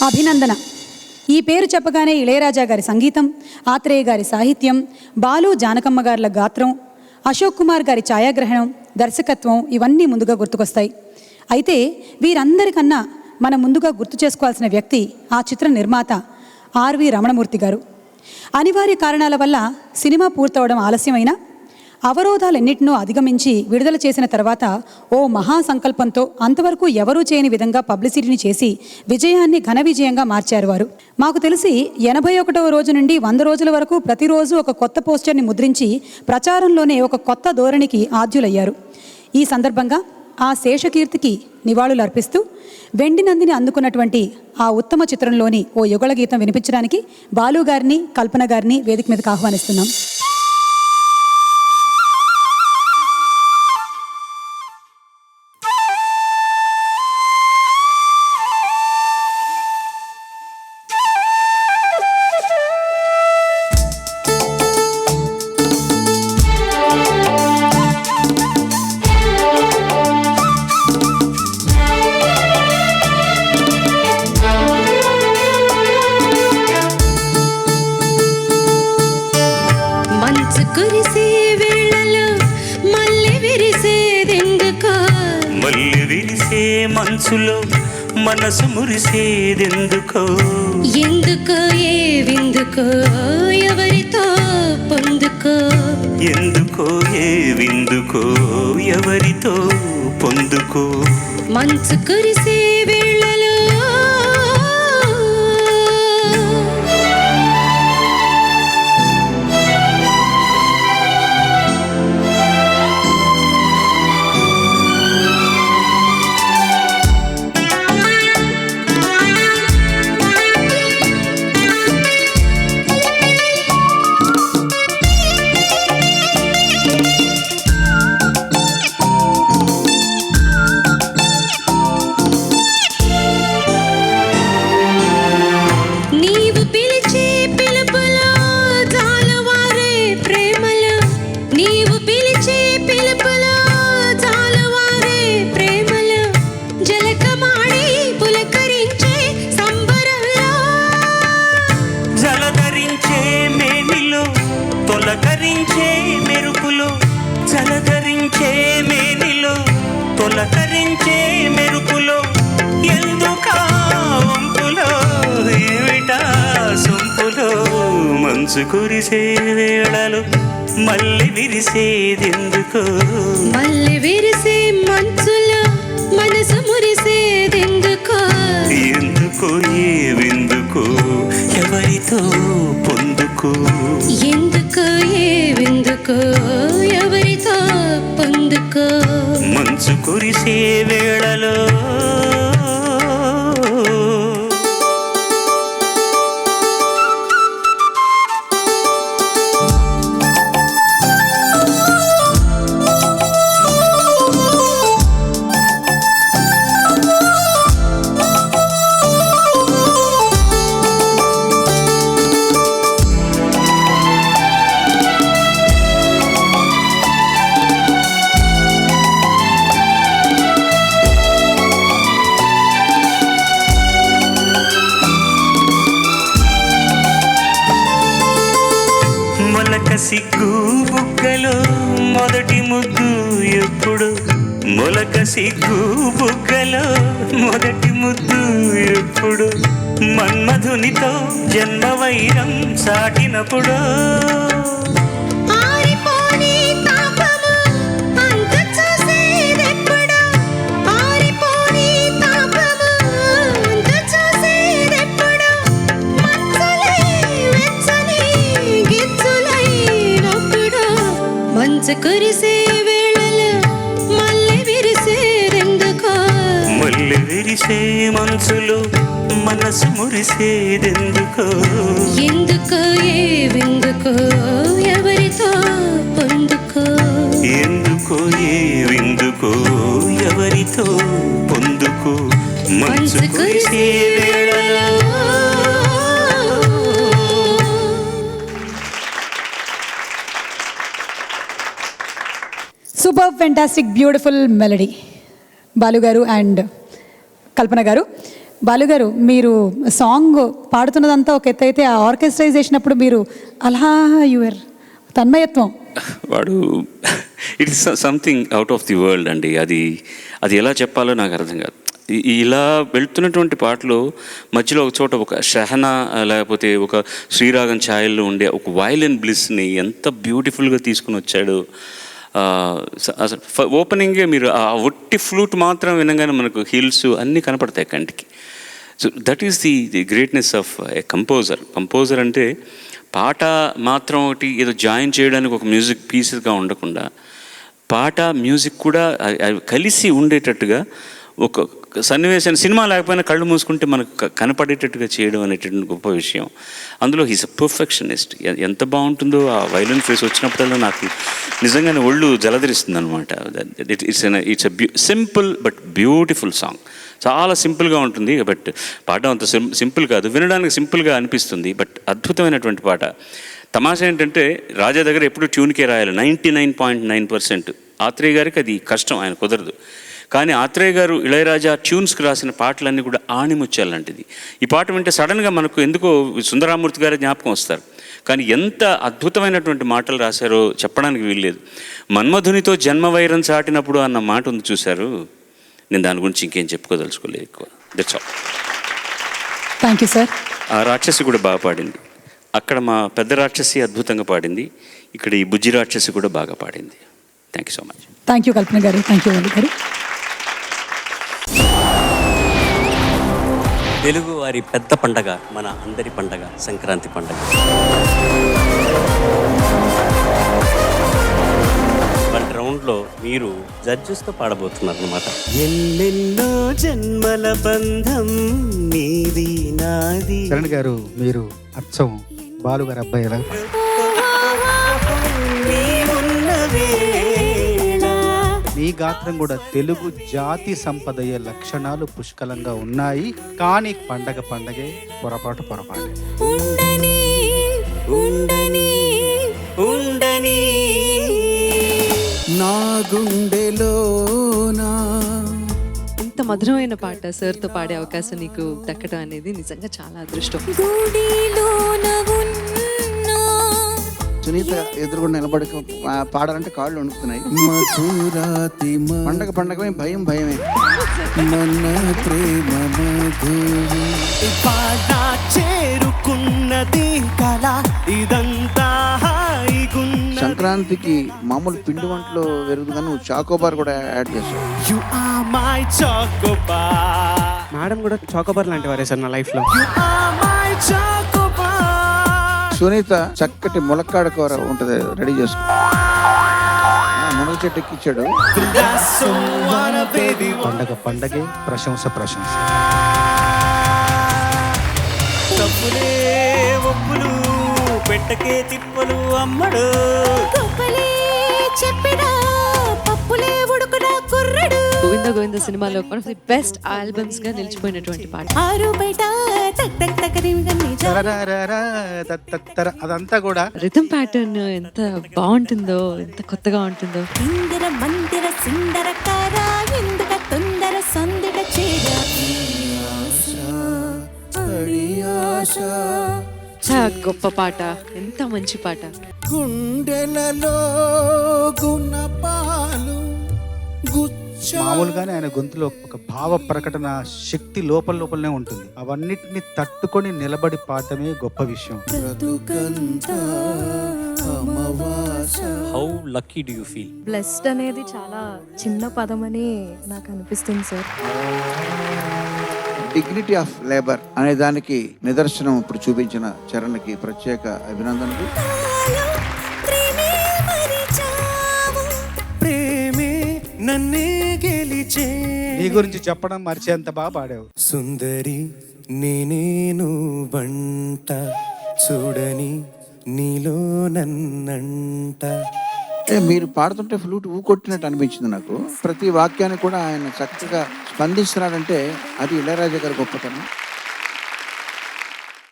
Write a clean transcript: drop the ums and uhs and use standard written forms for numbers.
అభినందన. ఈ పేరు చెప్పగానే ఇళయరాజా గారి సంగీతం, ఆత్రేయ గారి సాహిత్యం, బాలు జానకమ్మ గారుల గాత్రం, అశోక్ కుమార్ గారి ఛాయాగ్రహణం, దర్శకత్వం ఇవన్నీ ముందుగా గుర్తుకొస్తాయి. అయితే వీరందరికన్నా మనం ముందుగా గుర్తు చేసుకోవాల్సిన వ్యక్తి ఆ చిత్ర నిర్మాత ఆర్వి రమణమూర్తి గారు. అనివార్య కారణాల వల్ల సినిమా పూర్తవడం ఆలస్యమైనా అవరోధాలన్నింటినో అధిగమించి విడుదల చేసిన తర్వాత ఓ మహాసంకల్పంతో అంతవరకు ఎవరూ చేయని విధంగా పబ్లిసిటీని చేసి విజయాన్ని ఘన విజయంగా మార్చారు వారు. మాకు తెలిసి 81వ రోజు నుండి 100 రోజుల వరకు ప్రతిరోజు ఒక కొత్త పోస్టర్ని ముద్రించి ప్రచారంలోనే ఒక కొత్త ధోరణికి ఆద్యులయ్యారు. ఈ సందర్భంగా ఆ శేషకీర్తికి నివాళులు అర్పిస్తూ వెండి నందిని అందుకున్నటువంటి ఆ ఉత్తమ చిత్రంలోని ఓ యుగళ గీతం వినిపించడానికి బాలు గారిని, కల్పన గారిని వేదిక మీదకి ఆహ్వానిస్తున్నాం. మనసులో మనసు మురిసేదెందుకో, ఎందుకో ఏ విందుకో ఎవరితో పొందుకో, ఎందుకో ఏ విందుకో ఎవరితో పొందుకో, మంచు కురిసే వేళలో తొలకరించే మెరుపులో, జలధరించే మేనిలో తొలకరించే మెరుపులో, ఎందుకా వంపులో ఏమిటా సొంపులో, మంచు కురిసే వేళలో మళ్ళీ విరిసేదెందుకో, మళ్ళీ విరిసే మంచులో మనసు మురిసేదెందుకో, ఎందుకో ఏ విందుకో ఎవరితో పొందుకో, ఎందుకో ఏ విందుకో ఎవరితో పొందుకో, మంచు కురిసే వేళలో. మొలక సిగ్గు బుగ్గలో మొదటి ముద్దు ఎప్పుడు, మొలక సిగ్గు బుగ్గలో మొదటి ముద్దు ఎప్పుడు, మన్మధునితో జన్మ వైరం సాటినప్పుడు, మంచు కురిసే వేళలో మళ్ళీ విరిసేదెందుకో, మళ్ళీ విరిసే మనసులో మనసు మురిసేదెందుకో, ఎందుకో ఏ విందుకో ఎవరితో పొందుకో, ఎందుకో ఏ విందుకో ఎవరితో పొందుకో, మంచు కురిసే వేళలో. Super, fantastic, beautiful melody. Balu గారు అండ్ కల్పన గారు, బాలుగారు, మీరు సాంగ్ పాడుతున్నదంతా ఒక ఎత్తు అయితే ఆ ఆర్కెస్ట్రైజ్ చేసినప్పుడు మీరు అలా యువర్ తన్మయత్వం. వాడు it is something out of the world అండి. అది ఎలా చెప్పాలో నాకు అర్థం కాదు. ఇలా వెళ్తున్నటువంటి పాటలో మధ్యలో ఒక చోట ఒక షహనా లేకపోతే ఒక శ్రీరాగం ఛాయల్లో ఉండే ఒక వయలిన్ బ్లిస్ని ఎంత బ్యూటిఫుల్గా తీసుకుని వచ్చాడు. అసలు ఓపెనింగే మీరు ఆ ఒట్టి ఫ్లూట్ మాత్రం వినగానే మనకు హిల్స్ అన్నీ కనపడతాయి కంటికి. So that is the greatness of A composer అంటే పాట మాత్రం ఒకటి ఏదో జాయిన్ చేయడానికి ఒక మ్యూజిక్ పీసెస్గా ఉండకుండా పాట మ్యూజిక్ కూడా కలిసి ఉండేటట్టుగా ఒక సన్నివేశం, సినిమా లేకపోయినా కళ్ళు మూసుకుంటే మనకు కనపడేటట్టుగా చేయడం అనేటువంటి గొప్ప విషయం. అందులో హీస్ అ పర్ఫెక్షనిస్ట్. ఎంత బాగుంటుందో ఆ వైలెన్ ఫేస్ వచ్చినప్పుడల్లా నాకు నిజంగానే ఒళ్ళు జలధరిస్తుంది అనమాట. It's simple but beautiful song. చాలా సింపుల్గా ఉంటుంది, బట్ పాట అంత సింపుల్ కాదు, వినడానికి సింపుల్గా అనిపిస్తుంది, బట్ అద్భుతమైనటువంటి పాట. తమాషా ఏంటంటే రాజా దగ్గర ఎప్పుడు ట్యూన్కే రాయాలి 99.9%. ఆత్రేయ గారికి అది కష్టం, ఆయన కుదరదు. కానీ ఆత్రేయ గారు ఇళయరాజా ట్యూన్స్కి రాసిన పాటలన్నీ కూడా ఆణిముత్యాలంటిది. ఈ పాట వింటే సడన్గా మనకు ఎందుకో సుందరామూర్తి గారి జ్ఞాపకం వస్తారు. కానీ ఎంత అద్భుతమైనటువంటి మాటలు రాశారో చెప్పడానికి వీల్లేదు. మన్మధునితో జన్మవైరం చాటినప్పుడు అన్న మాట ఉంది చూశారు. నేను దాని గురించి ఇంకేం చెప్పుకోదలుచుకోలేదు ఎక్కువ. That's all. Thank you sir. ఆ రాక్షసి కూడా బాగా పాడింది. అక్కడ మా పెద్ద రాక్షసి అద్భుతంగా పాడింది, ఇక్కడ ఈ బుజ్జి రాక్షసి కూడా బాగా పాడింది. Thank you so much. Thank you Kalpana గారు. థ్యాంక్ యూ గారు. తెలుగు వారి పెద్ద పండగ, మన అందరి పండగ, సంక్రాంతి పండగ. వన్ రౌండ్లో మీరు జడ్జెస్తో పాడబోతున్నారు అన్నమాట. ఎన్నెన్నో జన్మల బంధం నీది నాది. చరణ్ గారు, మీరు అచ్చం బాలు గారు అబ్బాయి ఎలా? మీ గాత్రం కూడా తెలుగు జాతి సంపదయ్యే లక్షణాలు పుష్కలంగా ఉన్నాయి. కానీ పండగే పొరపాటు. ఉండని ఉండని ఉండని నా గుండెలోనా. ఇంత మధురమైన పాట సార్తో పాడే అవకాశం నీకు దక్కడం అనేది నిజంగా చాలా అదృష్టం. గుడిలోన ఉన్నా సునీత ఎదురుగుండా నిలబడి పాడాలంటే కాళ్ళు వణుకుతున్నాయి. పండగ భయమే. చేరుకున్నది కళ ఇదంతా. సంక్రాంతికి మామూలు పిండి వంటలు వెరుగుదు, కానీ నువ్వు చాకోబార్ కూడా యాడ్ చేస్తావు. మేడం కూడా చాకోబార్ లాంటి వారే సార్ నా లైఫ్ లో. సునీత చక్కటి ములక్కాడ కూర ఉంటది, రెడీ చేసుకో. మునగ చెట్టు ఎక్కిచ్చాడు. పండగే ప్రశంస. తప్పులే ఒప్పులు పెట్టకే తిప్పలు అమ్మడు. గొప్పలే చెప్పినా పప్పులే ఉడుకునా కుర్రడు. గోవింద సినిమాలో one of the best albums గా నిలిచిపోయినటువంటి పాట. ఆరు బయట అదంతా కూడా రిథమ్ ప్యాటర్న్ ఎంత బాగుంటుందో, ఎంత కొత్తగా ఉంటుందో. ఇందిర మందిర సిందర కారా ఎందుక తొందర సందిట చేరా. చాలా గొప్ప పాట, ఎంత మంచి పాట. గుండెలలో గుణపాలు మామూలుగానే ఆయన గొంతులో ఒక భావ ప్రకటన శక్తి లోపలనే ఉంటుంది. అవన్నిటిని తట్టుకొని నిలబడి పాడటమే గొప్ప విషయం. How lucky do you feel? Blessed అనేది చాలా చిన్న పదం అని నాకు అనిపిస్తుంది సార్. డిగ్నిటీ ఆఫ్ లేబర్ అనే దానికి నిదర్శనం ఇప్పుడు చూపించిన చరణ్కి ప్రత్యేక అభినందనలు. నీ గురించి చెప్పడం మర్చేంత బాగా పాడావు. సుందరి నేనేను వంట చూడని నీలో నన్నంట. మీరు పాడుతుంటే ఫ్లూట్ ఊకొట్టినట్టు అనిపించింది నాకు. ప్రతి వాక్యాన్ని కూడా ఆయన చక్కగా స్పందిస్తున్నాడంటే అది ఇళయరాజా గారి గొప్పతనం.